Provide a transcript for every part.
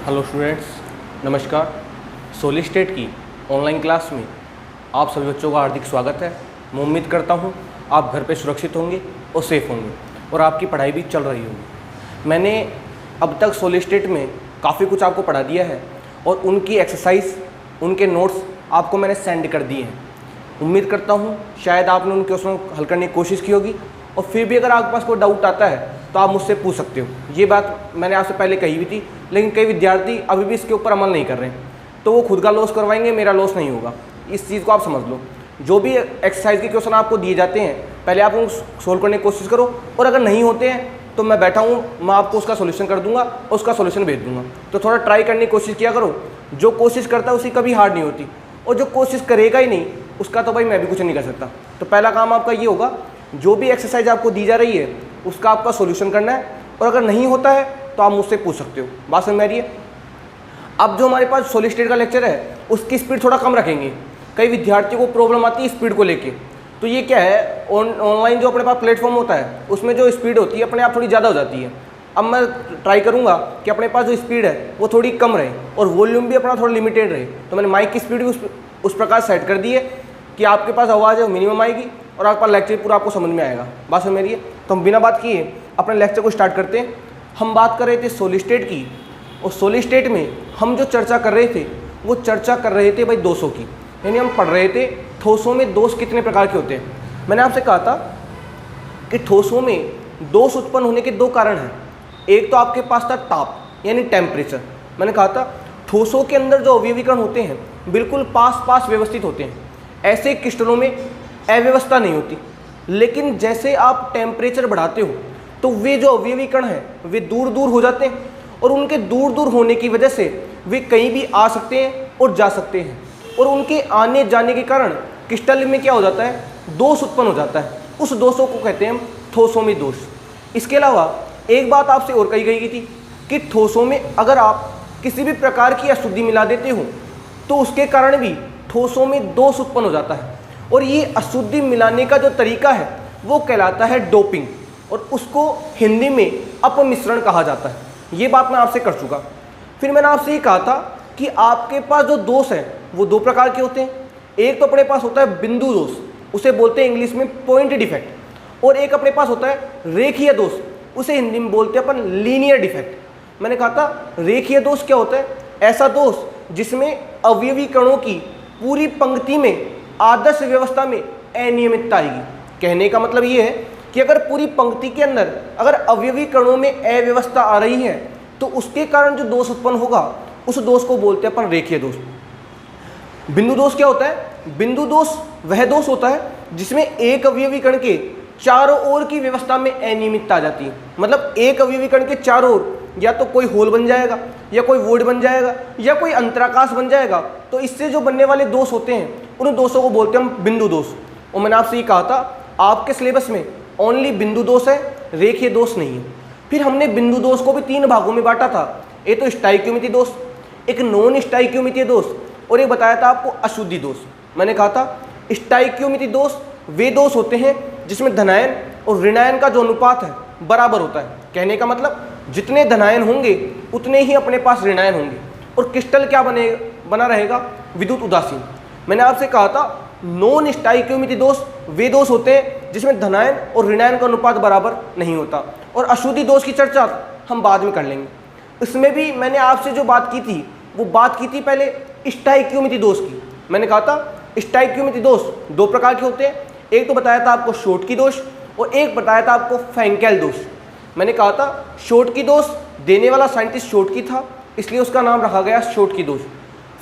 Hello students, नमस्कार। Solid state की online class में आप सभी बच्चों का हार्दिक स्वागत है। मैं उम्मीद करता हूं आप घर पे सुरक्षित होंगे और सेफ़ होंगे और आपकी पढ़ाई भी चल रही होगी। मैंने अब तक सोलिड स्टेट में काफ़ी कुछ आपको पढ़ा दिया है और उनकी एक्सरसाइज, उनके नोट्स आपको मैंने सेंड कर दिए हैं। उम्मीद करता हूँ शायद आपने उन क्वेश्चन हल करने की कोशिश की होगी और फिर भी अगर आपके पास कोई डाउट आता है तो आप मुझसे पूछ सकते हो। ये बात मैंने आपसे पहले कही हुई थी, लेकिन कई विद्यार्थी अभी भी इसके ऊपर अमल नहीं कर रहे हैं, तो वो खुद का लॉस करवाएंगे, मेरा लॉस नहीं होगा। इस चीज़ को आप समझ लो। जो भी एक्सरसाइज के क्वेश्चन आपको दिए जाते हैं, पहले आप उनको सोल्व करने की कोशिश करो और अगर नहीं होते हैं तो मैं बैठा हूँ, मैं आपको उसका सोल्यूशन कर दूंगा और उसका सोल्यूशन भेज दूंगा। तो थोड़ा ट्राई करने की कोशिश किया करो। जो कोशिश करता है उसी कभी हार नहीं होती, और जो कोशिश करेगा ही नहीं उसका तो भाई मैं भी कुछ नहीं कर सकता। तो पहला काम आपका ये होगा, जो भी एक्सरसाइज आपको दी जा रही है उसका आपका सॉल्यूशन करना है, और अगर नहीं होता है तो आप मुझसे पूछ सकते हो। बात समझ में आ रही है? अब जो हमारे पास सॉलिड स्टेट का लेक्चर है उसकी स्पीड थोड़ा कम रखेंगे। कई विद्यार्थियों को प्रॉब्लम आती है स्पीड को लेके। तो ये क्या है, ऑनलाइन जो अपने पास प्लेटफॉर्म होता है उसमें जो स्पीड होती है अपने आप थोड़ी ज़्यादा हो जाती है। अब मैं ट्राई करूँगा कि अपने पास जो स्पीड है वो थोड़ी कम रहे और वॉल्यूम भी अपना थोड़ा लिमिटेड रहे। तो मैंने माइक की स्पीड भी उस प्रकार सेट कर दी है कि आपके पास आवाज़ है मिनिमम आएगी और आपका लेक्चर पूरा आपको समझ में आएगा। बात समझ में आ रही है? तो हम बिना बात किए अपने लेक्चर को स्टार्ट करते हैं। हम बात कर रहे थे सॉलिड स्टेट की, और सॉलिड स्टेट में हम जो चर्चा कर रहे थे वो चर्चा कर रहे थे भाई दोषों की। यानी हम पढ़ रहे थे ठोसों में दोष कितने प्रकार के होते हैं। मैंने आपसे कहा था कि ठोसों में दोष उत्पन्न होने के दो कारण हैं। एक तो आपके पास था ताप यानी टेम्परेचर। मैंने कहा था ठोसों के अंदर जो अवयवीकरण होते हैं बिल्कुल पास पास व्यवस्थित होते हैं। ऐसे क्रिस्टलों में अव्यवस्था नहीं होती, लेकिन जैसे आप टेम्परेचर बढ़ाते हो तो वे जो अवयवीकरण हैं वे दूर दूर हो जाते हैं, और उनके दूर दूर होने की वजह से वे कहीं भी आ सकते हैं और जा सकते हैं, और उनके आने जाने के कारण क्रिस्टल में क्या हो जाता है, दोष उत्पन्न हो जाता है। उस दोषों को कहते हैं हम ठोसों में दोष। इसके अलावा एक बात आपसे और कही गई थी कि ठोसों में अगर आप किसी भी प्रकार की अशुद्धि मिला देते हो तो उसके कारण भी ठोसों में दोष उत्पन्न हो जाता है, और ये अशुद्धि मिलाने का जो तरीका है वो कहलाता है डोपिंग, और उसको हिंदी में अपमिश्रण कहा जाता है। ये बात मैं आपसे कर चुका। फिर मैंने आपसे ये कहा था कि आपके पास जो दोष है वो दो प्रकार के होते हैं। एक तो अपने पास होता है बिंदु दोष, उसे बोलते हैं इंग्लिश में पॉइंट डिफेक्ट, और एक अपने पास होता है रेखीय दोष, उसे हिंदी में बोलते हैं अपन लीनियर डिफेक्ट। मैंने कहा था रेखीय दोष क्या होता है, ऐसा दोष जिसमें अवयवी कणों की पूरी पंक्ति में आदर्श व्यवस्था में अनियमितता आएगी। कहने का मतलब ये है कि अगर पूरी पंक्ति के अंदर अगर अवयवी कणों में अव्यवस्था आ रही है तो उसके कारण जो दोष उत्पन्न होगा उस दोष को बोलते हैं अपन रेखीय दोष। बिंदु दोष क्या होता है, बिंदु दोष वह दोष होता है जिसमें एक अवयवी कण के चारों ओर की व्यवस्था में अनियमितता आ जाती है। मतलब एक अवयवी कण के चारों ओर या तो कोई होल बन जाएगा, या कोई वोड बन जाएगा, या कोई अंतराकाश बन जाएगा। तो इससे जो बनने वाले दोष होते हैं उन दोषों को बोलते हैं हम बिंदु दोष। और मैंने आपसे ये कहा था आपके सिलेबस में ओनली बिंदु दोष है, रेखीय दोष नहीं है। फिर हमने बिंदु दोष को भी तीन भागों में बांटा था। एक तो स्टाइक्योमितीय दोष, एक नॉन स्टाइक्योमितीय दोष, और एक बताया था आपको अशुद्धि दोष। मैंने कहा था स्टाइक्योमितीय दोष वे दोष होते हैं जिसमें धनायन और ऋणायन का जो अनुपात है बराबर होता है। कहने का मतलब जितने धनायन होंगे उतने ही अपने पास ऋणायन होंगे, और क्रिस्टल क्या बना रहेगा, विद्युत उदासीन। मैंने आपसे कहा था नॉन स्टाइक्योमितीय दोष वे दोष होते हैं जिसमें धनायन और ऋणायन का अनुपात बराबर नहीं होता, और अशुद्धि दोष की चर्चा हम बाद में कर लेंगे। इसमें भी मैंने आपसे जो बात की थी वो बात की थी पहले स्टाइक्योमितीय दोष की। मैंने कहा था स्टाइक्योमितीय दोष दो प्रकार के होते हैं। एक तो बताया था आपको शोटकी दोष, और एक बताया था आपको फ्रैंकेल दोष। मैंने कहा था शोटकी दोष देने वाला साइंटिस्ट शोटकी था, इसलिए उसका नाम रखा गया शोटकी दोष।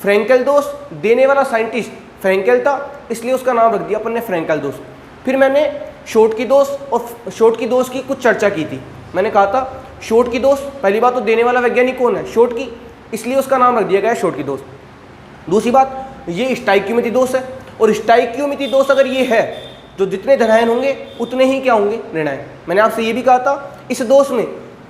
फ्रैंकेल दोष देने वाला साइंटिस्ट फ्रैंकेल था, इसलिए उसका नाम रख दिया अपन ने फ्रैंकेल दोष। फिर मैंने शोटकी दोष और शोटकी दोष की कुछ चर्चा की थी। मैंने कहा था शोटकी दोष, पहली बात तो देने वाला वैज्ञानिक कौन है, शोटकी, इसलिए उसका नाम रख दिया गया शोटकी दोष। दूसरी बात ये स्टाइक्योमितीय दोष है, और स्टाइक्योमितीय दोष अगर ये है तो जितने धनायन होंगे उतने ही क्या होंगे, ऋणायन। मैंने आपसे ये भी कहा था इस दोष में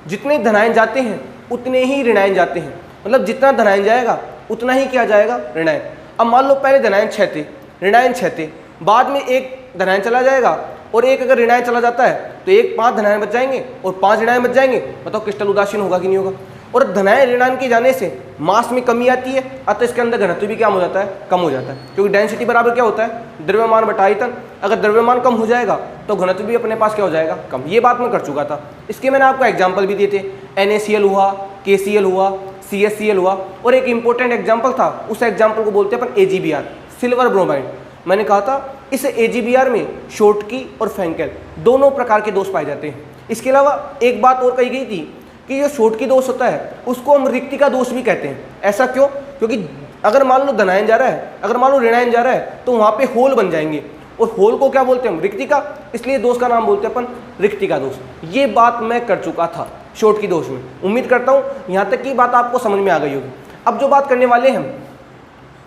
जितने धनायन जाते हैं उतने ही ऋणायन जाते हैं। मतलब जितना धनायन जाएगा उतना ही क्या जाएगा, ऋणायन। अब मान लो पहले धनायन 6 थे, ऋणायन 6 थे, बाद में एक धनायन चला जाएगा और एक अगर ऋणायन चला जाता है तो एक 5 धनायन बच जाएंगे और 5 ऋणायन बच जाएंगे। बताओ क्रिस्टल उदासीन होगा कि नहीं होगा। और धनायन ऋणायन के जाने से मास में कमी आती है, अतः इसके अंदर घनत्व भी क्या हो जाता है, कम हो जाता है, क्योंकि डेंसिटी बराबर क्या होता है, द्रव्यमान बटा आयतन। अगर द्रव्यमान कम हो जाएगा तो घनत्व भी अपने पास क्या हो जाएगा, कम। ये बात मैं कर चुका था। इसके मैंने आपको एग्जाम्पल भी दिए थे, NaCl हुआ, KCl हुआ, CaCl हुआ, और एक इंपॉर्टेंट एग्जाम्पल था, उस एग्जाम्पल को बोलते हैं अपन AgBr, सिल्वर ब्रोमाइड। मैंने कहा था इस AgBr में शॉटकी और फ्रैंकेल दोनों प्रकार के दोष पाए जाते हैं। इसके अलावा एक बात और कही गई थी कि जो शॉटकी दोष होता है उसको हम रिक्तिका दोष भी कहते हैं। ऐसा क्यों? क्योंकि अगर मान लो धनायन जा रहा है, अगर मान लो ऋणायन जा रहा है, तो वहाँ पे होल बन जाएंगे, और होल को क्या बोलते हैं हम, रिक्तिका, इसलिए दोष का नाम बोलते हैं अपन रिक्तिका दोष। ये बात मैं कर चुका था शॉटकी दोष में। उम्मीद करता हूँ यहाँ तक की बात आपको समझ में आ गई होगी। अब जो बात करने वाले हैं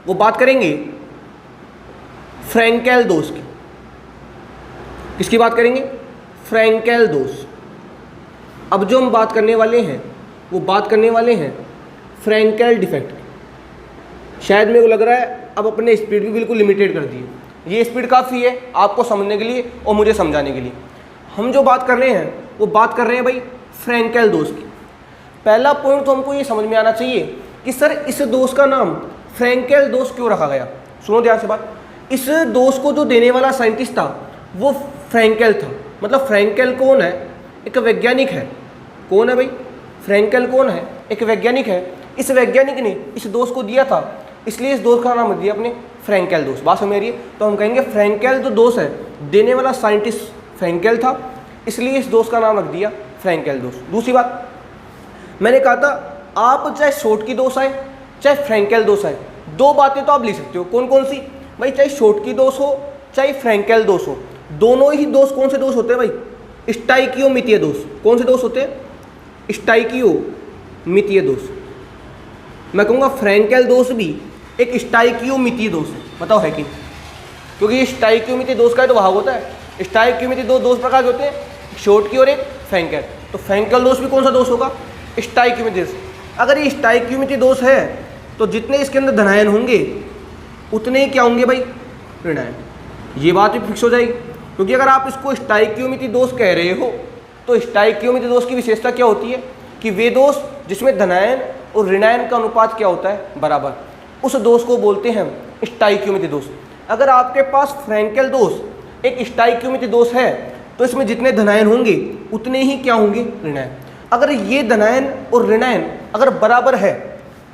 वो बात करेंगे फ्रैंकेल दोष की। किसकी बात करेंगे? फ्रैंकेल दोष। अब जो हम बात करने वाले हैं वो बात करने वाले हैं फ्रैंकेल डिफेक्ट। शायद मेरे को लग रहा है अब अपने स्पीड भी बिल्कुल लिमिटेड कर दी है। ये स्पीड काफ़ी है आपको समझने के लिए और मुझे समझाने के लिए। हम जो बात कर रहे हैं वो बात कर रहे हैं भाई फ्रैंकेल दोष की। पहला पॉइंट तो हमको ये समझ में आना चाहिए कि सर इस दोष का नाम फ्रैंकेल दोष क्यों रखा गया। सुनो ध्यान से बात। इस दोष को जो देने वाला साइंटिस्ट था वो फ्रैंकेल था। मतलब फ्रैंकेल कौन है? एक वैज्ञानिक है। कौन है भाई? फ्रैंकेल कौन है? एक वैज्ञानिक है। इस वैज्ञानिक ने इस दोष को दिया था, इसलिए इस दोष का नाम दिया अपने फ्रैंकेल दोष। बात समझ रही है? तो हम कहेंगे फ्रैंकेल जो दोष है देने वाला साइंटिस्ट फ्रैंकेल था, इसलिए इस दोष का नाम रख दिया फ्रैंकेल दोष। दूसरी बात मैंने कहा था आप चाहे शॉटकी दोष आए चाहे फ्रैंकेल दोष आए, दो बातें तो आप लिख सकते हो। कौन कौन सी भाई? चाहे शॉटकी दोष हो चाहे फ्रैंकेल दोष हो, दोनों ही दोष कौन से दोष होते हैं भाई? स्टाइकियोमितीय दोष। कौन से दोष होते हैं? स्टाइकियोमितीय दोष। मैं कहूँगा फ्रैंकेल दोष भी एक स्टाइकियोमितीय दोष है। बताओ है कि? क्योंकि ये स्टाइकियोमितीय दोष का तो भाग होता है। स्टाइकियोमितीय दो दोष प्रकार के होते हैं, शॉटकी और एक फ्रैंकेल। तो फ्रैंकेल दोष भी कौन सा दोष होगा? स्टाइकियोमितीय दोष। अगर ये स्टाइकियोमितीय दोष है तो जितने इसके अंदर धनायन होंगे उतने ही क्या होंगे भाई? ऋणायन। ये बात भी फिक्स हो जाएगी। क्योंकि अगर आप इसको स्टाइकियोमितीय दोष कह रहे हो तो स्टाइकियोमितीय दोष की विशेषता क्या होती है कि वे दोष जिसमें धनायन और ऋणायन का अनुपात क्या होता है? बराबर, उस दोष को बोलते हैं हम स्टाइकियोमितीय दोष। अगर आपके पास फ्रैंकेल दोष एक स्टाइकियोमितीय दोष है तो इसमें जितने धनायन होंगे उतने ही क्या होंगे? ऋणायन। अगर ये धनायन और ऋणायन अगर बराबर है,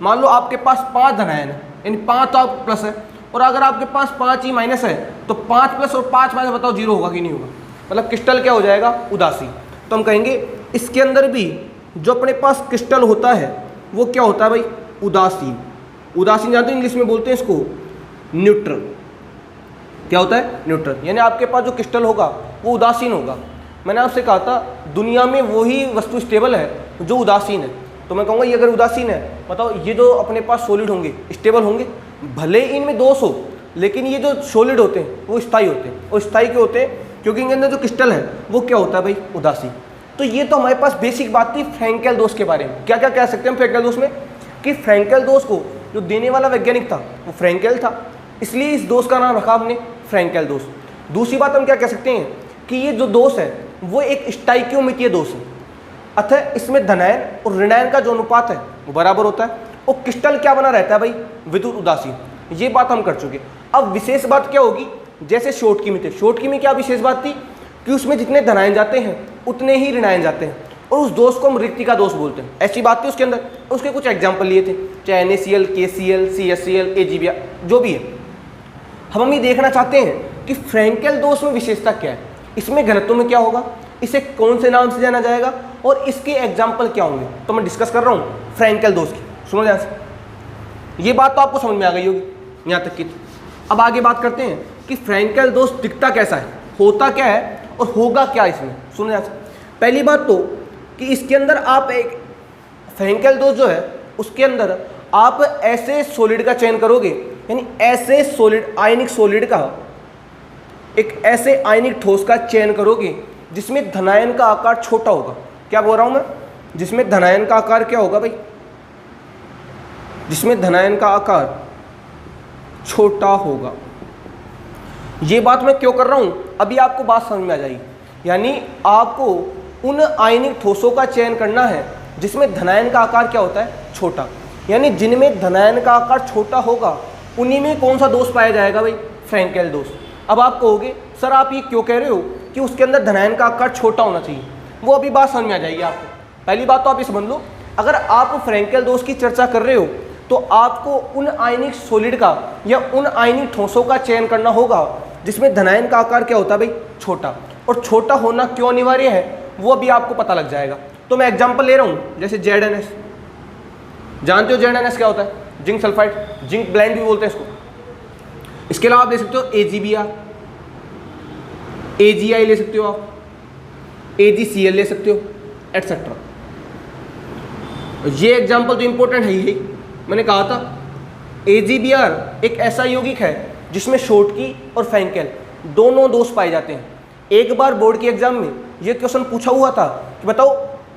मान लो आपके पास 5 धनायन है, यानी 5 तो आप प्लस है, और अगर आपके पास 5 ही माइनस है तो 5 प्लस और 5 माइनस बताओ 0 होगा कि नहीं होगा? मतलब क्रिस्टल क्या हो जाएगा? उदासी। तो हम कहेंगे इसके अंदर भी जो अपने पास क्रिस्टल होता है वो क्या होता है भाई? उदासीन। उदासीन जानते हो इंग्लिश में बोलते हैं इसको न्यूट्रल। क्या होता है? न्यूट्रल। यानी आपके पास जो क्रिस्टल होगा वो उदासीन होगा। मैंने आपसे कहा था दुनिया में वही वस्तु स्टेबल है जो उदासीन है। तो मैं कहूँगा ये अगर उदासीन है, बताओ ये जो अपने पास सॉलिड होंगे स्टेबल होंगे? भले इनमें दोष हो लेकिन ये जो सॉलिड होते हैं वो स्थायी होते हैं। और स्थायी क्यों होते हैं? क्योंकि इनके अंदर जो क्रिस्टल है वो क्या होता है भाई? उदासीन। तो ये तो हमारे पास बेसिक बात थी फ्रैंकेल दोष के बारे में। क्या क्या कह सकते हैं फ्रैंकेल दोष में? कि फ्रैंकेल दोष को जो देने वाला वैज्ञानिक था वो फ्रैंकेल था, इसलिए इस दोष का नाम रखा हमने फ्रैंकेल दोष। दूसरी बात हम क्या कह सकते हैं कि ये जो दोष है वो एक स्टाइकियोमितीय दोष है, अतः इसमें धनायन और ऋणायन का जो अनुपात है वो बराबर होता है, और क्रिस्टल क्या बना रहता है भाई? विद्युत उदासीन। ये बात हम कर चुके। अब विशेष बात क्या होगी? जैसे शॉटकी में थे, शॉटकी में क्या विशेष बात थी कि उसमें जितने धनायन जाते हैं उतने ही ऋणायन जाते हैं, और उस दोष को हम रिक्तिका दोष बोलते हैं। ऐसी बात थी उसके अंदर। उसके कुछ एग्जाम्पल लिए थे, चाहे NaCl, KCl, CaCl, AgBr, जो भी है। हम ये देखना चाहते हैं कि फ्रैंकेल दोष में विशेषता क्या है, इसमें घनत्व में क्या होगा, इसे कौन से नाम से जाना जाएगा, और इसके एग्जाम्पल क्या होंगे। तो मैं डिस्कस कर रहा हूँ फ्रैंकेल दोष की। सुनो ध्यान से, ये बात तो आपको समझ में आ गई होगी यहाँ तक की। अब आगे बात करते हैं कि फ्रैंकेल दोष दिखता कैसा है, होता क्या है और होगा क्या इसमें। सुनो ध्यान से। पहली बात तो कि इसके अंदर आप एक फ्रैंकेल दोष जो है उसके अंदर आप ऐसे सॉलिड का चयन करोगे, यानी ऐसे सॉलिड आयनिक सॉलिड का, एक ऐसे आयनिक ठोस का चयन करोगे जिसमें धनायन का आकार छोटा होगा। क्या बोल रहा हूं मैं? जिसमें धनायन का आकार क्या होगा भाई? जिसमें धनायन का आकार छोटा होगा। ये बात मैं क्यों कर रहा हूं अभी आपको बात समझ में आ जाएगी। यानी आपको उन आयनिक ठोसों का चयन करना है जिसमें धनायन का आकार क्या होता है, छोटा। यानी जिनमें धनायन का आकार छोटा होगा उन्हीं में कौन सा दोष पाया जाएगा भाई, फ्रैंकेल दोष। अब आप कहोगे सर आप ये क्यों कह रहे हो कि उसके अंदर धनायन का आकार छोटा होना चाहिए, वो अभी बात समझ में आ जाएगी आपको। पहली बात तो आप ये समझ लो, अगर आप फ्रैंकेल दोष की चर्चा कर रहे हो तो आपको उन आयनिक सॉलिड का या उन आयनिक ठोसों का चयन करना होगा जिसमें धनायन का आकार क्या होता है भाई, छोटा। और छोटा होना क्यों अनिवार्य है वो अभी आपको पता लग जाएगा। तो मैं एग्जांपल ले रहा हूँ, जैसे ZnS, जानते हो ZnS क्या होता है, जिंक सल्फाइड, जिंक ब्लेंड भी बोलते हैं इसको। इसके अलावा आप ले सकते हो AgBr, AgI ले सकते हो आप, AgCl ले सकते हो, एटसेट्रा। ये एग्जांपल तो इंपॉर्टेंट है ही, मैंने कहा था AgBr एक ऐसा यौगिक है जिसमें शॉर्टकी और फ्रैंकेल दोनों दोष पाए जाते हैं। एक बार बोर्ड के एग्जाम में ये क्वेश्चन पूछा हुआ था कि बताओ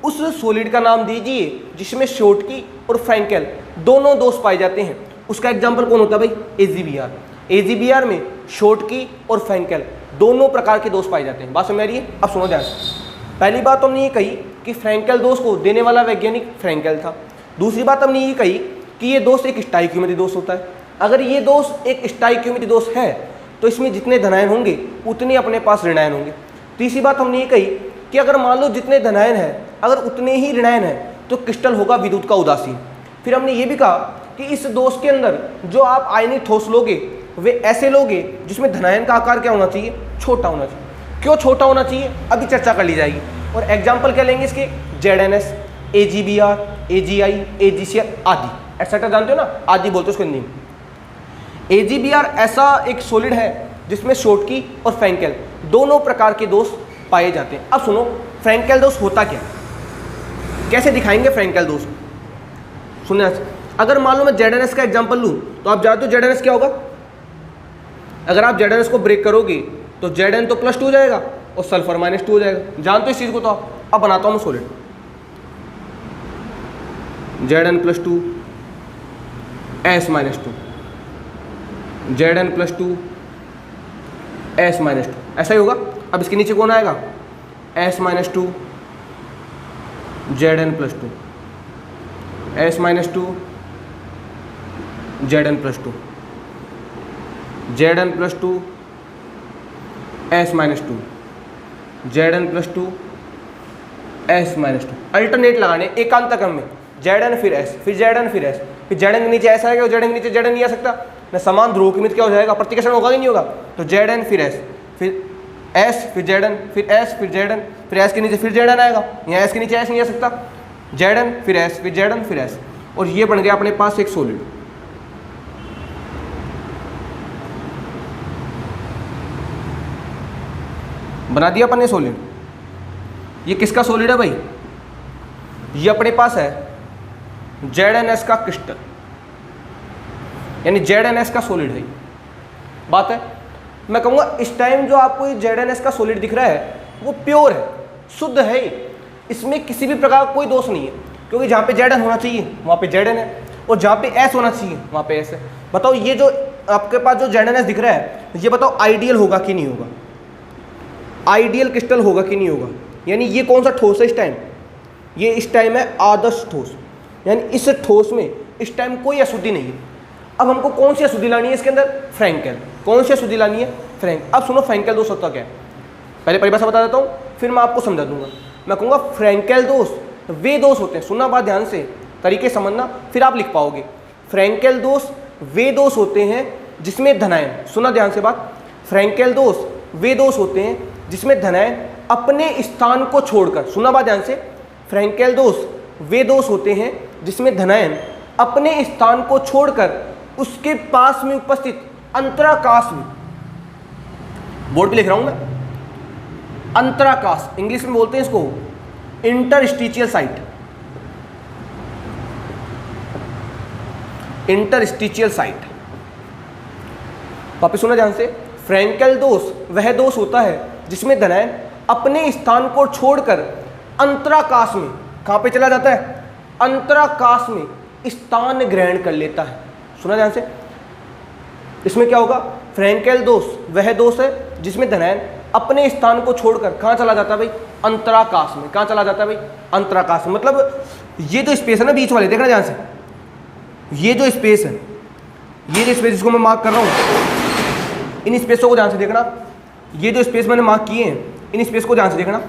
उस सॉलिड का नाम दीजिए जिसमें शॉर्टकी और फ्रैंकेल दोनों दोष पाए जाते हैं। उसका एग्जाम्पल कौन होता है भाई, AgBr। AgBr में शॉर्टकी और फ्रैंकेल दोनों प्रकार के दोष पाए जाते हैं। बात समझ आ रही है? अब सुनो ध्यान से। पहली बात तो हमने ये कही कि फ्रैंकेल दोष को देने वाला वैज्ञानिक फ्रैंकेल था। दूसरी बात हमने ये कही कि ये दोष एक स्टाइक्योमेट्री दोष होता है। अगर ये दोष एक स्टाइक्योमेट्री दोष है तो इसमें जितने धनायन होंगे उतने अपने पास ऋणायन होंगे। तीसरी बात हमने ये कही कि अगर मान लो जितने धनायन है अगर उतने ही ऋणायन है तो क्रिस्टल होगा विद्युत का उदासीन। फिर हमने ये भी कहा कि इस दोष के अंदर जो आप आयनिक ठोस लोगे वे ऐसे लोगे जिसमें धनायन का आकार क्या होना चाहिए, छोटा होना चाहिए। क्यों छोटा होना चाहिए अभी चर्चा कर ली जाएगी। और एग्जाम्पल क्या लेंगे इसके, ZnS, AgBr, AgI, AgCl आदि एटसेट्रा, जानते हो ना, आदि बोलते हो उसको हिंदी में। AgBr ऐसा एक सॉलिड है जिसमें शॉर्टकी और फ्रैंकेल दोनों प्रकार के दोष पाए जाते हैं। अब सुनो फ्रैंकेल दोष होता क्या, कैसे दिखाएंगे फ्रैंकेल दोष को। सुनना, अगर मान लो मैं ZnS का एग्जांपल लूँ तो आप जानते हो ZnS क्या होगा। अगर आप ZnS को ब्रेक करोगे तो Zn तो +2 हो जाएगा और सल्फर -2 हो जाएगा। जानते हो इस चीज़ को। तो आप अब बनाता हूँ मैं solid, Zn +2 S -2, Zn +2 S -2, ऐसा ही होगा। अब इसके नीचे कौन आएगा, S -2 Zn +2, S -2 Zn +2, Zn +2 S -2, Zn +2 S -2। Alternate लगाने एकांत क्रम में, Zn फिर S, फिर Zn फिर S, फिर Zn के नीचे S आएगा और Zn के नीचे Zn नहीं आ सकता ना, समान ध्रुव की मित क्या हो जाएगा, प्रतिकर्षण होगा कि नहीं होगा। तो Zn फिर S, फिर S, फिर Zn, फिर S, फिर Zn, फिर S के नीचे फिर Zn आएगा, यहाँ S के नीचे S नहीं आ सकता। Zn फिर S, फिर Zn फिर S, और ये बन गया अपने पास एक सॉलिड। बना दिया अपन ने सॉलिड। ये किसका सॉलिड है भाई, ये अपने पास है ZnS का क्रिस्टल, यानी ZnS का सॉलिड है। बात है, मैं कहूँगा इस टाइम जो आपको ये ZnS का सॉलिड दिख रहा है वो प्योर है, शुद्ध है, इसमें किसी भी प्रकार का कोई दोष नहीं है। क्योंकि जहाँ पे Zn होना चाहिए वहाँ पे Zn है और जहाँ पे S होना चाहिए वहाँ पे S है। बताओ ये जो आपके पास जो ZnS दिख रहा है ये बताओ आइडियल होगा कि नहीं होगा, आइडियल क्रिस्टल होगा कि नहीं होगा। यानी ये कौन सा ठोस है इस टाइम, ये इस टाइम है आदर्श ठोस, यानी इस ठोस में इस टाइम कोई अशुद्धि नहीं है। अब हमको कौन सी अशुद्धि लानी है इसके अंदर, फ्रैंकेल। कौन सी अशुद्धि लानी है, फ्रैंक। अब सुनो फ्रैंकेल दोष होता क्या है, पहले परिभाषा बता देता हूँ फिर मैं आपको समझा दूंगा। मैं कहूँगा फ्रैंकेल दोष वे दोष होते हैं, सुनना बात ध्यान से, तरीके समझना फिर आप लिख पाओगे। फ्रैंकेल दोष वे दोष होते हैं जिसमें धनायन, सुना ध्यान से बात, फ्रैंकेल दोष वे दोष होते हैं जिसमें धनायन अपने स्थान को छोड़कर, सुना बात ध्यान से, फ्रैंकेल दोष वे दोष होते हैं जिसमें धनायन अपने स्थान को छोड़कर उसके पास में उपस्थित अंतराकाश में, बोर्ड पे लिख रहा हूं मैं, अंतराकाश इंग्लिश में बोलते हैं इसको इंटरस्टिशियल साइट, इंटरस्टिशियल साइट। वापिस सुना ध्यान से, फ्रैंकेल दोष वह दोष होता है जिसमें धनायन अपने स्थान को छोड़कर अंतराकाश में, कहां पे चला जाता है, अंतराकाश में स्थान ग्रहण कर लेता है। सुना ध्यान से, इसमें क्या होगा, फ्रैंकेल दोष वह दोष है जिसमें धनायन अपने स्थान को छोड़कर कहां चला जाता है भाई, अंतराकाश में। कहां चला जाता है भाई, अंतराकाश में। मतलब ये जो स्पेस है ना बीच वाले, देखना ध्यान से, ये जो स्पेस है, ये जो स्पेस जिसको मैं मार्क कर रहा हूँ, इन स्पेसों को ध्यान से देखना। ये जो स्पेस मैंने मार्क किए हैं, इन स्पेस को ध्यान से देखना।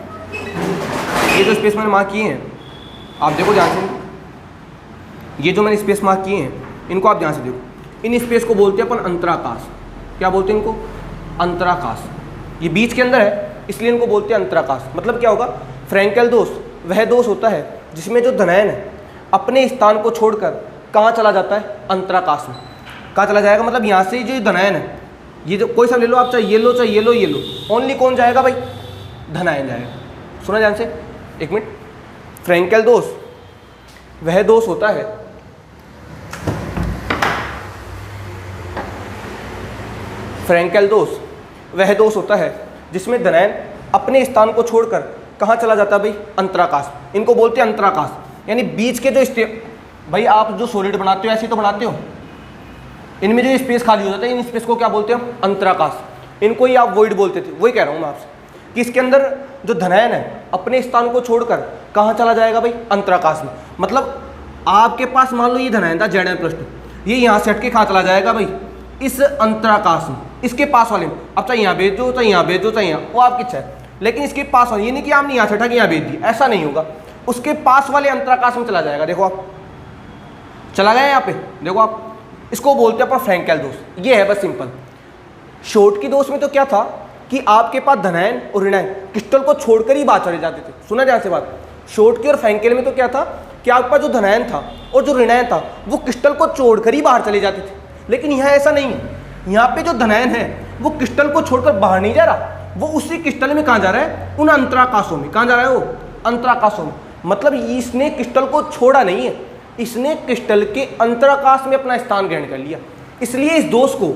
ये जो स्पेस मैंने मार्क किए हैं, आप देखो ध्यान से, ये जो मैंने स्पेस मार्क किए हैं इनको आप ध्यान से देखो। इन स्पेस को बोलते हैं अपन अंतराकाश। क्या बोलते हैं इनको? अंतराकाश। ये बीच के अंदर है इसलिए इनको बोलते हैं अंतराकाश। मतलब क्या होगा? फ्रैंकेल दोष वह दोष होता है जिसमें जो धनायन है अपने स्थान को छोड़कर कहाँ चला जाता है? अंतराकाश में। कहाँ चला जाएगा? मतलब यहाँ से जो धनायन है, ये जो कोई सा ले लो आप, चाहे ये लो चाहे ये लो, ये लो, ओनली कौन जाएगा भाई? धनायन जाएगा। सुना ध्यान से, एक मिनट। फ्रैंकेल दोष वह दोष होता है फ्रैंकेल दोष वह दोष होता है जिसमें धनायन अपने स्थान को छोड़कर कहाँ चला जाता है भाई? अंतराकाश। इनको बोलते हैं अंतराकाश। यानी बीच के जो भाई आप जो सॉलिड बनाते हो ऐसे तो बनाते हो, इनमें जो स्पेस खाली हो जाता है इन स्पेस को क्या बोलते हैं? अंतराकाश। इनको ही आप वॉइड बोलते थे। वही कह रहा हूँ मैं आपसे कि इसके अंदर जो धनायन है अपने स्थान को छोड़कर कहाँ चला जाएगा भाई? अंतराकाश में। मतलब आपके पास मान लो ये धनायन था Zn+2, ये यहाँ से हट के कहाँ चला जाएगा भाई? इस अंतराकाश में, इसके पास वाले में। अब चाहे यहाँ भेज दो, चाहे यहाँ भेज दो, चाहे यहाँ, वो आपकी इच्छा है, लेकिन इसके पास वाले, ये नहीं कि आपने यहाँ से हटा के यहाँ भेज दी, ऐसा नहीं होगा। उसके पास वाले अंतराकाश में चला जाएगा। देखो आप चला गया यहाँ पे, देखो आप, इसको बोलते हैं अपन फ्रैंकेल दोष। ये है बस सिंपल। शॉर्ट की दोष में तो क्या था कि आपके पास धनायन और ऋणायन क्रिस्टल को छोड़कर ही बाहर चले जाते थे। सुना ध्यान से बात। शॉर्ट की और फ्रैंकेल में तो क्या था कि आपके पास जो धनायन था और जो ऋणायन था वो क्रिस्टल को छोड़कर ही बाहर चले जाते थे। लेकिन यहाँ ऐसा नहीं है। यहाँ पे जो धनायन है वो क्रिस्टल को छोड़कर बाहर नहीं जा रहा, वो उसी क्रिस्टल में कहाँ जा रहा है? उन अंतराकाशों में। कहाँ जा रहा है वो? अंतराकाशों में। मतलब इसने क्रिस्टल को छोड़ा नहीं है, इसने क्रिस्टल के अंतराकाश में अपना स्थान ग्रहण कर लिया। इसलिए इस दोष को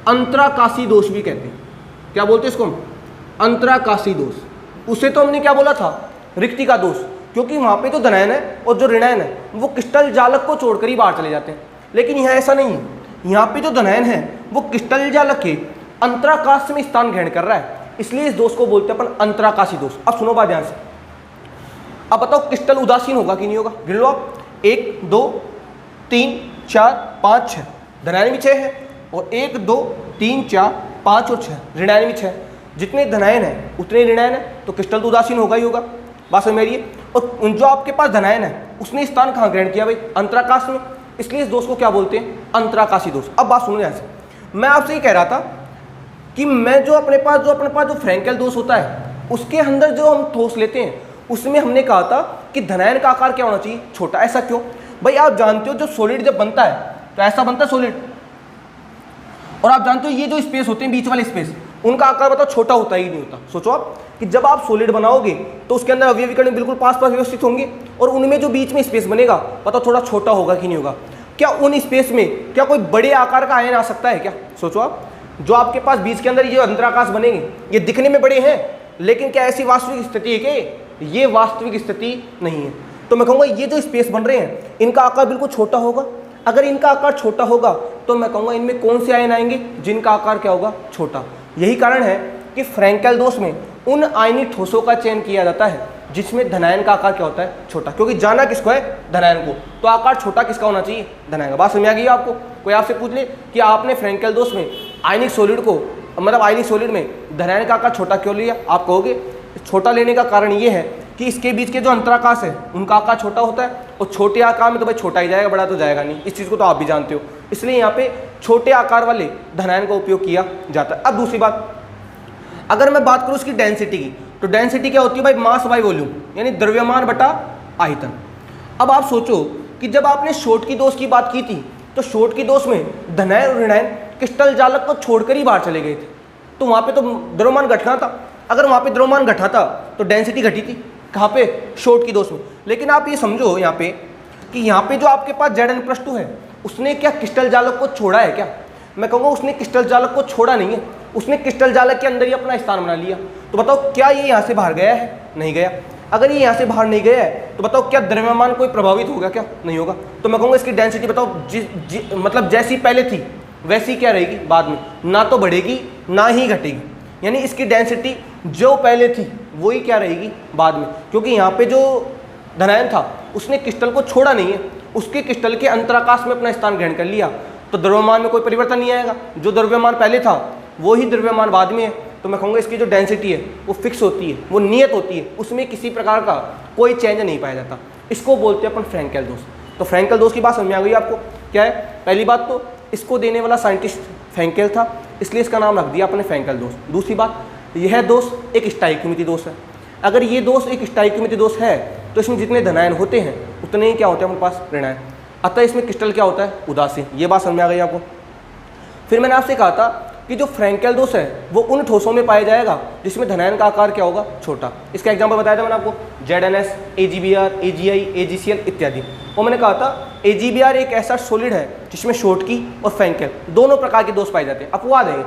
अंतराकाशी दोष भी कहते हैं। क्या बोलते हैं इसको? अंतराकाशी दोष। उसे तो हमने क्या बोला था? रिक्ति का दोष, क्योंकि वहाँ पे जो धनायन है और जो ऋणायन है वो क्रिस्टल जालक को छोड़कर ही बाहर चले जाते हैं। लेकिन यहाँ ऐसा नहीं है। यहाँ पे जो धनायन है वो क्रिस्टल जालक के अंतराकाश में स्थान ग्रहण कर रहा है, इसलिए इस दोष को बोलते हैं अपन अंतराकाशी दोष। अब सुनो बात ध्यान से। अब बताओ क्रिस्टल उदासीन होगा कि नहीं होगा? गिन लो आप। 1 2 3 4 5 6, धनायन भी 6 है, और 1 2 3 4 5 और 6, ऋणायन भी 6। जितने धनायन है उतने ऋणायन है, तो क्रिस्टल तो उदासीन होगा ही होगा। बात समझ मेरी है। और जो आपके पास धनायन है उसने स्थान कहाँ ग्रहण किया भाई? अंतराकाश में। इसलिए इस दोष को क्या बोलते हैं? अंतराकाशी दोष। अब बात सुनो ध्यान से। मैं आपसे ये कह रहा था कि मैं जो अपने पास जो फ्रैंकेल दोष होता है उसके अंदर जो हम ठोस लेते हैं उसमें हमने कहा था कि धनायन का आकार क्या होना चाहिए? छोटा। ऐसा क्यों भाई? आप जानते हो जो सॉलिड जब बनता है तो ऐसा बनता है सॉलिड, और आप जानते हो ये जो स्पेस होते हैं बीच वाले स्पेस, उनका आकार बताओ छोटा होता ही नहीं होता। सोचो आप कि जब आप सॉलिड बनाओगे तो उसके अंदर अवयवी कण बिल्कुल पास पास व्यवस्थित होंगे, और उनमें जो बीच में स्पेस बनेगा बताओ थोड़ा छोटा होगा कि नहीं होगा? क्या उन स्पेस में क्या कोई बड़े आकार का आयन आ सकता है क्या? सोचो आप, जो आपके पास बीच के अंदर ये अंतराकाश बनेंगे ये दिखने में बड़े हैं, लेकिन क्या ऐसी वास्तविक स्थिति है कि? ये वास्तविक स्थिति नहीं है। तो मैं कहूँगा ये जो स्पेस बन रहे हैं इनका आकार बिल्कुल छोटा होगा। अगर इनका आकार छोटा होगा तो मैं कहूँगा इनमें कौन से आयन आएंगे? जिनका आकार क्या होगा? छोटा। यही कारण है कि फ्रैंकेल दोष में उन आयनिक ठोसों का चयन किया जाता है जिसमें धनायन का आकार क्या होता है? छोटा। क्योंकि जाना किसको है? धनायन को। तो आकार छोटा किसका होना चाहिए? धनायन का। बात समझ आ गई आपको? कोई आपसे पूछ ले कि आपने फ्रैंकेल दोष में आयनिक सॉलिड को, मतलब आयनिक सॉलिड में धनायन का आकार छोटा क्यों लिया? आप कहोगे छोटा लेने का कारण ये है कि इसके बीच के जो अंतराकाश है उनका आकार छोटा होता है, और छोटे आकार में तो भाई छोटा ही जाएगा, बड़ा तो जाएगा नहीं। इस चीज़ को तो आप भी जानते हो। इसलिए यहाँ पे छोटे आकार वाले धनायन का उपयोग किया जाता है। अब दूसरी बात, अगर मैं बात करूँ इसकी डेंसिटी की, तो डेंसिटी क्या होती है भाई? मास बाई वॉल्यूम, यानी द्रव्यमान बटा आयतन। अब आप सोचो कि जब आपने शॉर्ट की दोष की बात की थी तो शॉर्ट की दोष में धनायन और ऋणायन क्रिस्टल जालक को छोड़कर ही बाहर चले गए थे, तो वहाँ पे तो द्रव्यमान घटना था। अगर वहाँ पे द्रव्यमान घटा था तो डेंसिटी घटी थी। कहाँ पे? शॉर्ट की दोष में। लेकिन आप ये समझो यहाँ पे कि यहाँ पे जो आपके पास Zn+2 है उसने क्या क्रिस्टल जालक को छोड़ा है क्या? मैं कहूँगा उसने क्रिस्टल जालक को छोड़ा नहीं है, उसने क्रिस्टल जालक के अंदर ही अपना स्थान बना लिया। तो बताओ क्या ये यहाँ से बाहर गया है? नहीं गया। अगर ये यहाँ से बाहर नहीं गया है तो बताओ क्या द्रव्यमान कोई प्रभावित होगा क्या? नहीं होगा। तो मैं कहूँगा इसकी डेंसिटी बताओ मतलब जैसी पहले थी वैसी क्या रहेगी बाद में? ना तो बढ़ेगी ना ही घटेगी। यानी इसकी डेंसिटी जो पहले थी वही क्या रहेगी बाद में, क्योंकि यहाँ पे जो धनायन था उसने क्रिस्टल को छोड़ा नहीं है, उसके क्रिस्टल के अंतराकाश में अपना स्थान ग्रहण कर लिया, तो द्रव्यमान में कोई परिवर्तन नहीं आएगा। जो द्रव्यमान पहले था वही द्रव्यमान बाद में है। तो मैं कहूँगा इसकी जो डेंसिटी है वो फिक्स होती है, वो नियत होती है, उसमें किसी प्रकार का कोई चेंज नहीं पाया जाता। इसको बोलते हैं अपन फ्रैंकेल दोष। तो फ्रैंकेल दोष की बात समझ में आ गई आपको क्या है? पहली बात तो इसको देने वाला साइंटिस्ट फ्रैंकेल था, इसलिए इसका नाम रख दिया अपने फ्रैंकेल दोष। दूसरी बात, यह दोष एक स्टाइक्योमिति दोष है। अगर ये दोष एक स्टाइक्योमिति दोष है तो इसमें जितने धनायन होते हैं उतने ही क्या होते हैं हमारे पास ऋणायन। अतः इसमें क्रिस्टल क्या होता है? उदासीन। ये बात समझ में आ गई आपको। फिर मैंने आपसे कहा था कि जो फ्रैंकेल दोष है वो उन ठोसों में पाया जाएगा जिसमें धनायन का आकार क्या होगा? छोटा। इसका एग्जांपल बताया था मैंने आपको, ZnS, AgBr, AgI, AgCl इत्यादि। और मैंने कहा था AgBr एक ऐसा सॉलिड है जिसमें शॉटकी और फ्रैंकेल दोनों प्रकार के दोष पाए जाते हैं, अपवाद है।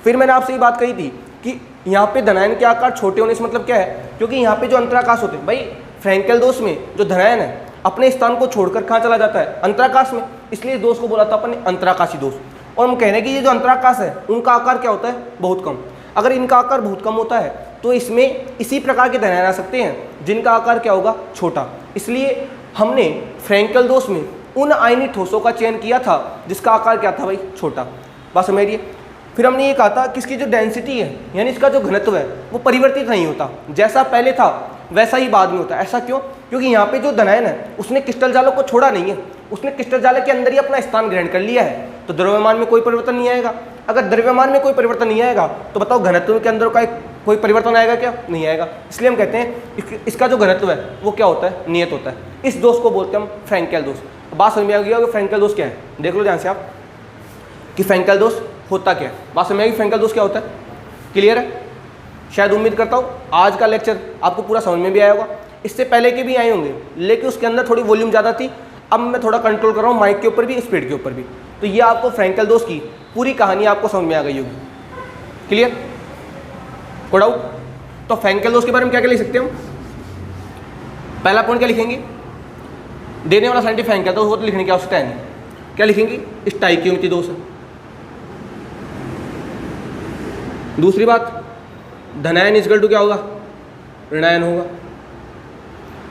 फिर मैंने आपसे ये बात कही थी कि यहाँ पे धनायन के आकार छोटे होने से मतलब क्या है? क्योंकि यहाँ पे जो अंतराकाश होते हैं, भाई फ्रैंकेल दोष में जो धनायन है अपने स्थान को छोड़कर कहाँ चला जाता है? अंतराकाश में। इसलिए इस दोष को बोला था अपन ने अंतराकाशी दोष। और हम कह रहे हैं कि ये जो अंतराकाश है उनका आकार क्या होता है? बहुत कम। अगर इनका आकार बहुत कम होता है तो इसमें इसी प्रकार के धनायन आ सकते हैं जिनका आकार क्या होगा? छोटा। इसलिए हमने फ्रैंकेल दोष में उन आयनिक ठोसों का चयन किया था जिसका आकार क्या था भाई? छोटा। बात समझ रही है? फिर हमने ये कहा था कि इसकी जो डेंसिटी है यानी इसका जो घनत्व है वो परिवर्तित नहीं होता, जैसा पहले था वैसा ही बाद में होता है। ऐसा क्यों? क्योंकि यहाँ पे जो धनायन है उसने क्रिस्टल जालों को छोड़ा नहीं है, उसने क्रिस्टल जाल के अंदर ही अपना स्थान ग्रहण कर लिया है, तो द्रव्यमान में कोई परिवर्तन नहीं आएगा। अगर द्रव्यमान में कोई परिवर्तन नहीं आएगा तो बताओ घनत्व के अंदर का कोई परिवर्तन आएगा क्या? नहीं आएगा। इसलिए हम कहते हैं इसका जो घनत्व है वो क्या होता है? नियत होता है। इस दोष को बोलते हैं हम फ्रैंकेल दोष। बात समझ में आ गई होगी फ्रैंकेल दोष क्या है? देख लो ध्यान से आप कि फ्रैंकेल दोष होता क्या है। बात समझ में आ गई फ्रैंकेल दोष क्या होता है? क्लियर है? शायद उम्मीद करता हूँ आज का लेक्चर आपको पूरा समझ में भी आया होगा। इससे पहले के भी आए होंगे लेकिन उसके अंदर थोड़ी वॉल्यूम ज़्यादा थी, अब मैं थोड़ा कंट्रोल कर रहा हूँ माइक के ऊपर भी, स्पीड के ऊपर भी। तो ये आपको फ्रैंकेल दोष की पूरी कहानी आपको समझ में आ गई होगी। क्लियर? कोई डाउट? तो फ्रैंकेल दोष के बारे में क्या क्या लिख सकते हैं हम? पहला पॉइंट क्या लिखेंगे? देने वाला साइंटिफिक फ्रैंकेल दोष, वो तो लिखने की आवश्यकता है नहीं। क्या लिखेंगे? स्टाइक्योमिति दोष है। दूसरी बात, धनायन इक्वल टू क्या होगा? ऋणायन होगा।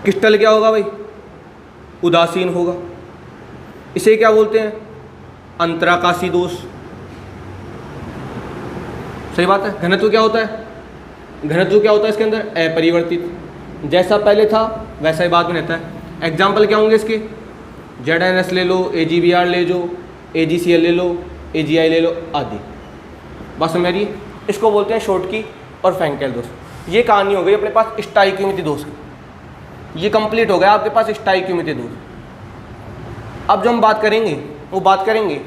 क्रिस्टल क्या होगा भाई? उदासीन होगा। इसे क्या बोलते हैं? अंतराकाशी दोष। सही बात है। घनत्व क्या होता है? घनत्व क्या होता है इसके अंदर? अपरिवर्तित। जैसा पहले था वैसा ही बाद में रहता है। एग्जाम्पल क्या होंगे इसके? ZnS ले लो, AgBr ले लो, AgCl ले लो, AgI ले लो आदि। बात समझ रही है? इसको बोलते हैं शॉटकी और फ्रैंकेल दोष। ये कहानी हो गई अपने पास स्टाइक्योमिति दोष की। ये कंप्लीट हो गया आपके पास स्टाइक्योमिति दोष। अब जो हम बात करेंगे वो बात करेंगे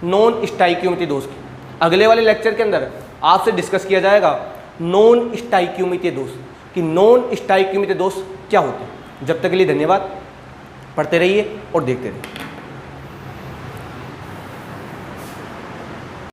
नॉन स्टाइक्योमिति दोष की। अगले वाले लेक्चर के अंदर आपसे डिस्कस किया जाएगा नॉन स्टाइक्योमिति दोष कि नॉन स्टाइक्योमिति दोष क्या होते हैं। जब तक के लिए धन्यवाद। पढ़ते रहिए और देखते रहिए।